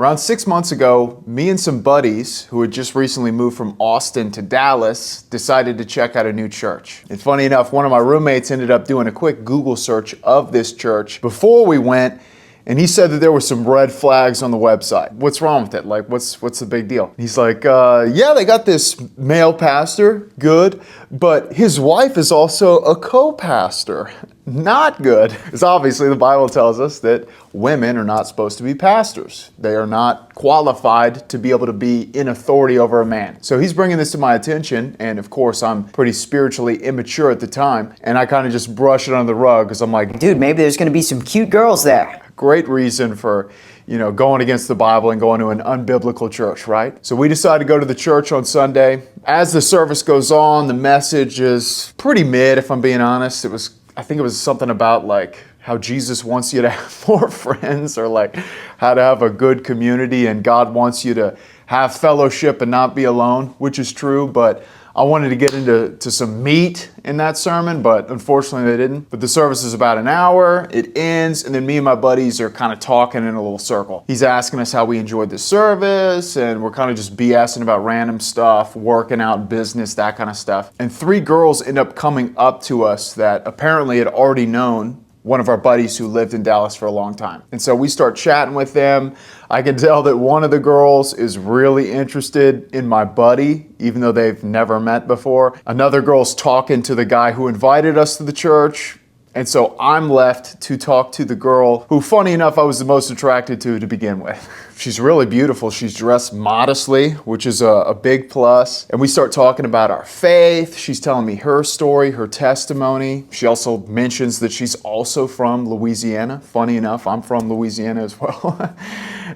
Around 6 months ago, me and some buddies who had just recently moved from Austin to Dallas decided to check out a new church. And funny enough, one of my roommates ended up doing a quick Google search of this church before we went, and he said that there were some red flags on the website. What's wrong with it? Like, what's the big deal? He's like, yeah, they got this male pastor, good, but his wife is also a co-pastor. Not good. Because obviously the Bible tells us that women are not supposed to be pastors. They are not qualified to be able to be in authority over a man. So he's bringing this to my attention, and of course I'm pretty spiritually immature at the time, and I kind of just brush it under the rug because I'm like, dude, maybe there's gonna be some cute girls there. Great reason for, going against the Bible and going to an unbiblical church, right? So we decided to go to the church on Sunday. As the service goes on, the message is pretty mid, if I'm being honest. I think it was something about like how Jesus wants you to have more friends, or like how to have a good community, and God wants you to have fellowship and not be alone, which is true, but I wanted to get into some meat in that sermon, but unfortunately they didn't. But the service is about an hour, it ends, and then me and my buddies are kind of talking in a little circle. He's asking us how we enjoyed the service, and we're kind of just BSing about random stuff, working out, business, that kind of stuff. And 3 girls end up coming up to us that apparently had already known one of our buddies who lived in Dallas for a long time. And so we start chatting with them. I can tell that one of the girls is really interested in my buddy, even though they've never met before. Another girl's talking to the guy who invited us to the church. And so I'm left to talk to the girl who, funny enough, I was the most attracted to begin with. She's really beautiful. She's dressed modestly, which is a big plus. And we start talking about our faith. She's telling me her story, her testimony. She also mentions that she's also from Louisiana. Funny enough, I'm from Louisiana as well.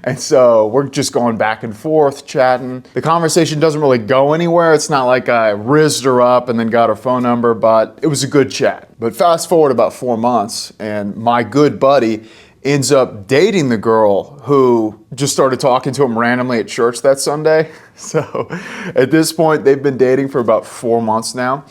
And so we're just going back and forth, chatting. The conversation doesn't really go anywhere. It's not like I rizzed her up and then got her phone number, but it was a good chat. But fast forward about 4 months, and my good buddy ends up dating the girl who just started talking to him randomly at church that Sunday. So at this point, they've been dating for about 4 months now,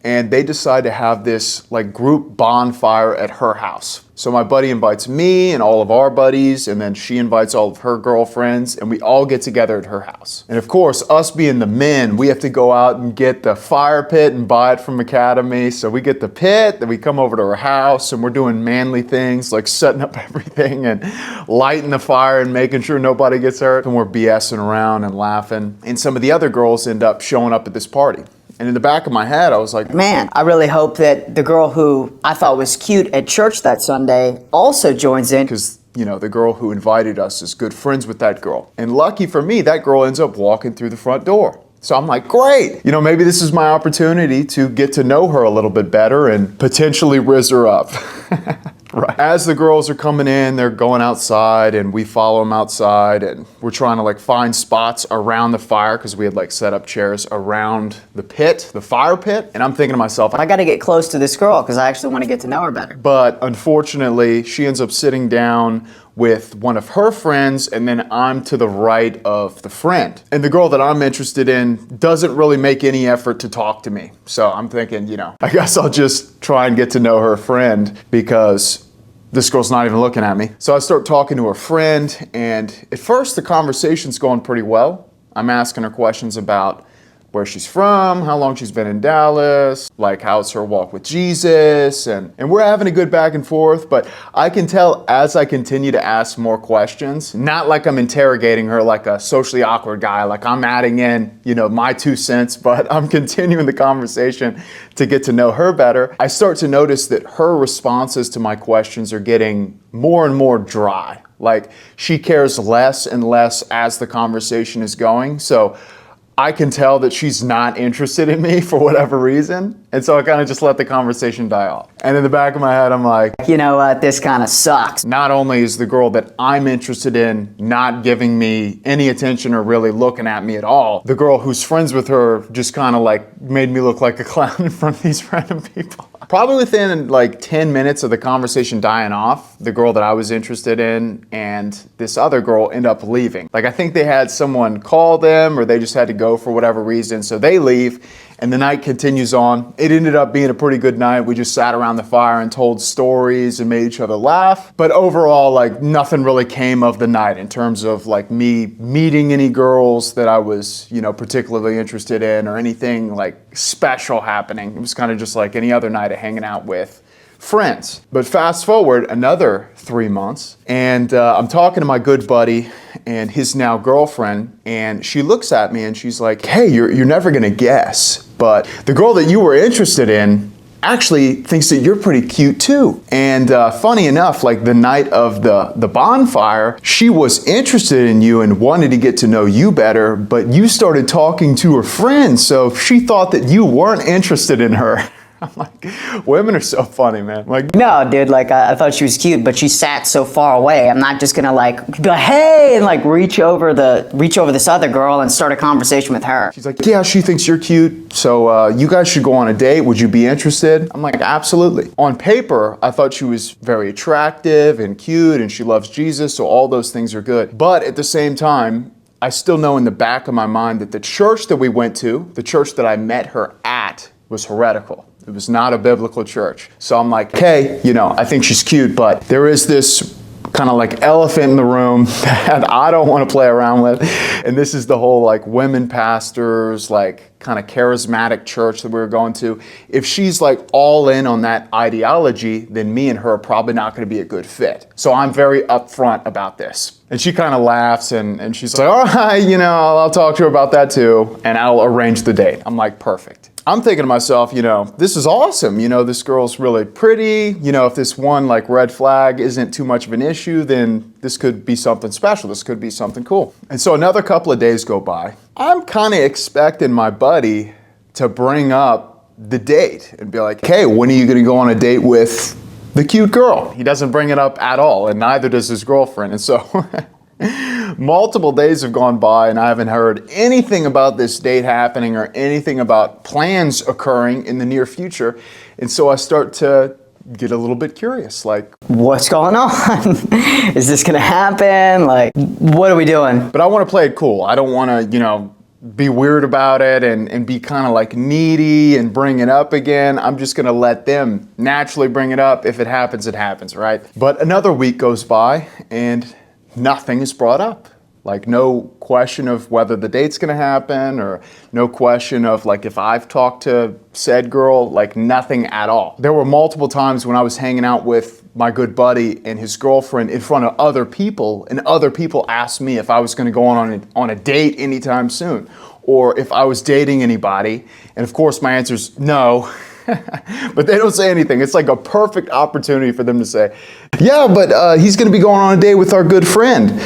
and they decide to have this like group bonfire at her house. So my buddy invites me and all of our buddies, and then she invites all of her girlfriends, and we all get together at her house. And of course, us being the men, we have to go out and get the fire pit and buy it from Academy. So we get the pit, then we come over to her house, and we're doing manly things like setting up everything and lighting the fire and making sure nobody gets hurt. And we're BSing around and laughing. And some of the other girls end up showing up at this party. And in the back of my head, I was like, man, I really hope that the girl who I thought was cute at church that Sunday also joins in. Because, the girl who invited us is good friends with that girl. And lucky for me, that girl ends up walking through the front door. So I'm like, great. Maybe this is my opportunity to get to know her a little bit better and potentially rizz her up. Right. As the girls are coming in, they're going outside, and we follow them outside, and we're trying to find spots around the fire because we had set up chairs around the pit, the fire pit. And I'm thinking to myself, I got to get close to this girl because I actually want to get to know her better. But unfortunately, she ends up sitting down with one of her friends, and then I'm to the right of the friend. And the girl that I'm interested in doesn't really make any effort to talk to me. So I'm thinking, I guess I'll just try and get to know her friend because this girl's not even looking at me. So I start talking to her friend, and at first the conversation's going pretty well. I'm asking her questions about where she's from, how long she's been in Dallas, how's her walk with Jesus, and we're having a good back and forth, but I can tell as I continue to ask more questions, not like I'm interrogating her like a socially awkward guy, like I'm adding in, my 2 cents, but I'm continuing the conversation to get to know her better. I start to notice that her responses to my questions are getting more and more dry. She cares less and less as the conversation is going, so I can tell that she's not interested in me for whatever reason. And so I kind of just let the conversation die off. And in the back of my head, I'm like, you know what, this kind of sucks. Not only is the girl that I'm interested in not giving me any attention or really looking at me at all, the girl who's friends with her just kind of made me look like a clown in front of these random people. Probably within 10 minutes of the conversation dying off, the girl that I was interested in and this other girl end up leaving. I think they had someone call them or they just had to go for whatever reason. So they leave, And the night continues on. It ended up being a pretty good night. We just sat around the fire and told stories and made each other laugh. But overall, like nothing really came of the night in terms of like me meeting any girls that I was, particularly interested in or anything like special happening. It was kind of just like any other night of hanging out with friends. But fast forward another 3 months, and I'm talking to my good buddy and his now girlfriend, and she looks at me and she's like, hey, you're never gonna guess, but the girl that you were interested in actually thinks that you're pretty cute too. And funny enough, like the night of the bonfire, she was interested in you and wanted to get to know you better, but you started talking to her friends, so she thought that you weren't interested in her. I'm like, women are so funny, man. Like, No, dude, like I thought she was cute, but she sat so far away. I'm not just gonna like be like, hey, and like reach over this other girl and start a conversation with her. she's like, yeah, she thinks you're cute, so you guys should go on a date. Would you be interested? I'm like, absolutely. On paper, I thought she was very attractive and cute, and she loves Jesus, so all those things are good. But at the same time, I still know in the back of my mind that the church that we went to, the church that I met her at, was heretical. It was not a biblical church. So I'm like, hey, I think she's cute, but there is this kind of like elephant in the room that I don't want to play around with. And this is the whole like women pastors, like kind of charismatic church that we were going to. If she's like all in on that ideology, then me and her are probably not going to be a good fit. So I'm very upfront about this. And she kind of laughs and she's like, all right, I'll talk to her about that too. And I'll arrange the date. I'm like, perfect. I'm thinking to myself, this is awesome. This girl's really pretty. If this one like red flag isn't too much of an issue, then this could be something special. This could be something cool. And so another couple of days go by. I'm kind of expecting my buddy to bring up the date and be like, hey, when are you going to go on a date with the cute girl? He doesn't bring it up at all, and neither does his girlfriend. And so multiple days have gone by and I haven't heard anything about this date happening or anything about plans occurring in the near future. And so I start to get a little bit curious, like, What's going on? Is this gonna happen? Like, what are we doing? but I want to play it cool. I don't want to, be weird about it and be kind of like needy and bring it up again. I'm just going to let them naturally bring it up. If it happens, right? But another week goes by and nothing is brought up. Like no question of whether the date's gonna happen or no question of like if I've talked to said girl, like nothing at all. There were multiple times when I was hanging out with my good buddy and his girlfriend in front of other people, and other people asked me if I was gonna go on a date anytime soon or if I was dating anybody. And of course my answer is no. But they don't say anything. It's like a perfect opportunity for them to say, yeah, but he's going to be going on a date with our good friend,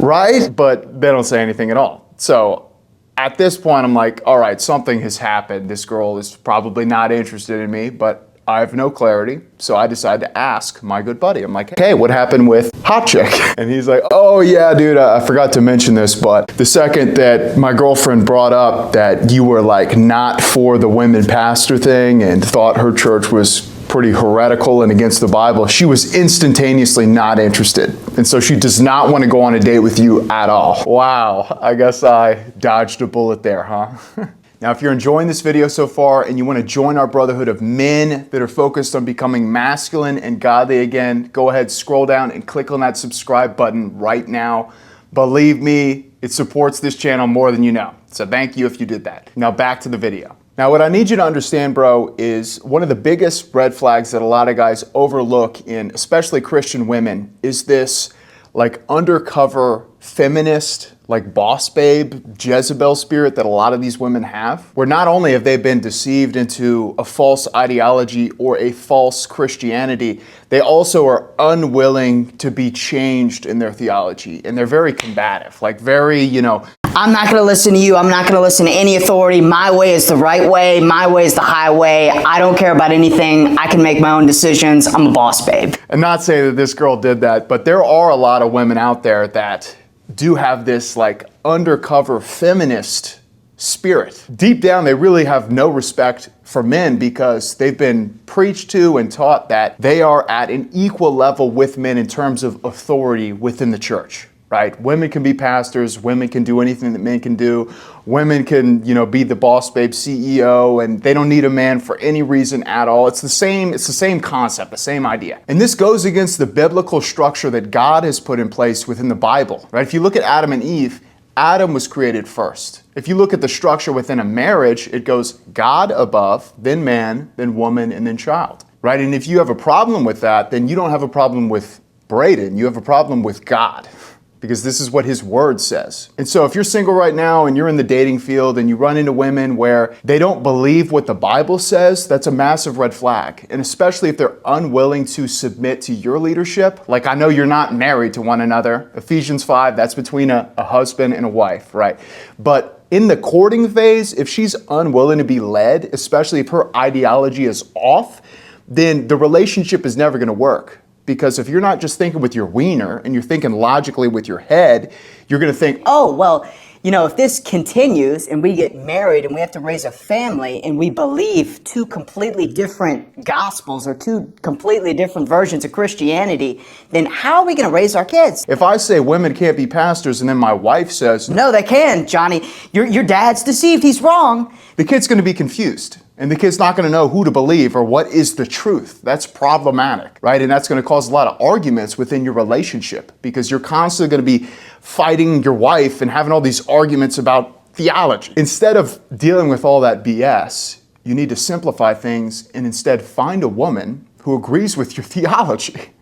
right? But they don't say anything at all. So at this point, I'm like, all right, something has happened. This girl is probably not interested in me, but I have no clarity. So I decide to ask my good buddy. I'm like, hey, what happened with Hot Chick? And he's like, oh yeah, dude, I forgot to mention this, but the second that my girlfriend brought up that you were like not for the women pastor thing and thought her church was pretty heretical and against the Bible, she was instantaneously not interested. And so she does not want to go on a date with you at all. Wow, I guess I dodged a bullet there, huh? Now, if you're enjoying this video so far and you want to join our brotherhood of men that are focused on becoming masculine and godly again, go ahead, scroll down and click on that subscribe button right now. Believe me, it supports this channel more than you know. So thank you if you did that. Now back to the video. Now, what I need you to understand, bro, is one of the biggest red flags that a lot of guys overlook in especially Christian women is this like undercover feminist, like boss babe, Jezebel spirit that a lot of these women have, where not only have they been deceived into a false ideology or a false Christianity, they also are unwilling to be changed in their theology. And they're very combative, like very, I'm not gonna listen to you. I'm not gonna listen to any authority. My way is the right way. My way is the highway. I don't care about anything. I can make my own decisions. I'm a boss babe. And not saying that this girl did that, but there are a lot of women out there that do have this like undercover feminist spirit. Deep down, they really have no respect for men because they've been preached to and taught that they are at an equal level with men in terms of authority within the church. right? Women can be pastors, women can do anything that men can do. Women can, be the boss babe CEO, and they don't need a man for any reason at all. It's the same concept, the same idea. And this goes against the biblical structure that God has put in place within the Bible, right? If you look at Adam and Eve, Adam was created first. If you look at the structure within a marriage, it goes God above, then man, then woman, and then child, right? And if you have a problem with that, then you don't have a problem with Brayden, you have a problem with God, because this is what his word says. And so if you're single right now and you're in the dating field and you run into women where they don't believe what the Bible says, that's a massive red flag. And especially if they're unwilling to submit to your leadership. Like, I know you're not married to one another. Ephesians 5, that's between a husband and a wife, right? But in the courting phase, if she's unwilling to be led, especially if her ideology is off, then the relationship is never gonna work. Because if you're not just thinking with your wiener and you're thinking logically with your head, you're going to think, oh, well, if this continues and we get married and we have to raise a family and we believe two completely different gospels or two completely different versions of Christianity, then how are we going to raise our kids? If I say women can't be pastors and then my wife says, no, they can, Johnny. Your dad's deceived. He's wrong. The kid's going to be confused. And the kid's not going to know who to believe or what is the truth. That's problematic, right? And that's going to cause a lot of arguments within your relationship because you're constantly going to be fighting your wife and having all these arguments about theology. Instead of dealing with all that BS, you need to simplify things and instead find a woman who agrees with your theology.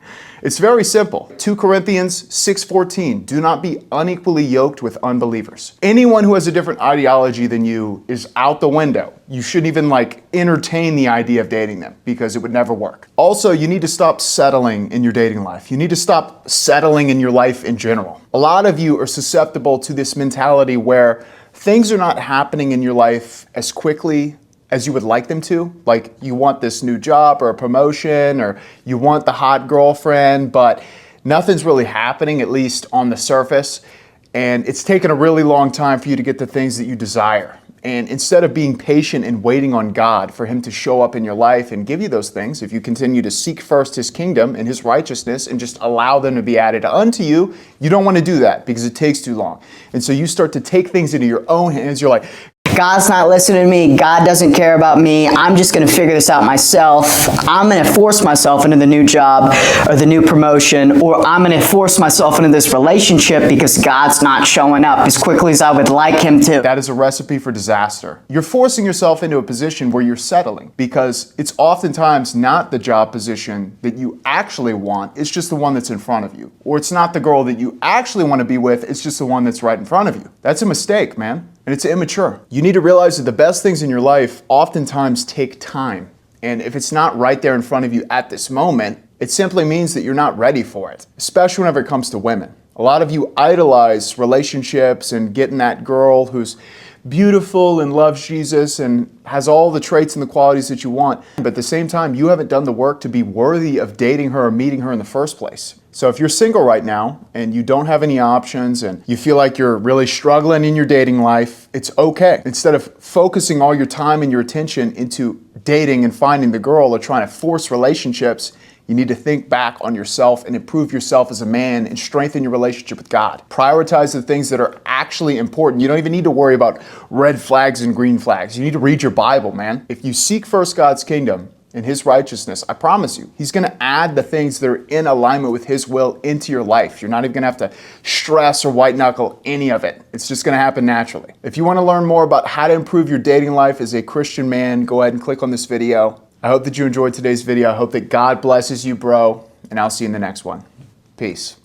It's very simple. 2 Corinthians 6:14, do not be unequally yoked with unbelievers. Anyone who has a different ideology than you is out the window. You shouldn't even entertain the idea of dating them because it would never work. Also, you need to stop settling in your dating life. You need to stop settling in your life in general. A lot of you are susceptible to this mentality where things are not happening in your life as quickly as you would like them to. Like, you want this new job or a promotion, or you want the hot girlfriend, but nothing's really happening, at least on the surface. And it's taken a really long time for you to get the things that you desire. And instead of being patient and waiting on God for him to show up in your life and give you those things, if you continue to seek first his kingdom and his righteousness and just allow them to be added unto you, you don't want to do that because it takes too long. And so you start to take things into your own hands. You're like, God's not listening to me. God doesn't care about me. I'm just going to figure this out myself. I'm going to force myself into the new job or the new promotion, or I'm going to force myself into this relationship because God's not showing up as quickly as I would like him to. That is a recipe for disaster. You're forcing yourself into a position where you're settling because it's oftentimes not the job position that you actually want. It's just the one that's in front of you. Or it's not the girl that you actually want to be with. It's just the one that's right in front of you. That's a mistake, man. And it's immature. You need to realize that the best things in your life oftentimes take time. And if it's not right there in front of you at this moment, it simply means that you're not ready for it, especially whenever it comes to women. A lot of you idolize relationships and getting that girl who's beautiful and loves Jesus and has all the traits and the qualities that you want. But at the same time, you haven't done the work to be worthy of dating her or meeting her in the first place. So if you're single right now and you don't have any options and you feel like you're really struggling in your dating life, it's okay. Instead of focusing all your time and your attention into dating and finding the girl or trying to force relationships, you need to think back on yourself and improve yourself as a man and strengthen your relationship with God. Prioritize the things that are actually important. You don't even need to worry about red flags and green flags. You need to read your Bible, man. If you seek first God's kingdom and his righteousness, I promise you, he's going to add the things that are in alignment with his will into your life. You're not even going to have to stress or white knuckle any of it. It's just going to happen naturally. If you want to learn more about how to improve your dating life as a Christian man, go ahead and click on this video. I hope that you enjoyed today's video. I hope that God blesses you, bro, and I'll see you in the next one. Peace.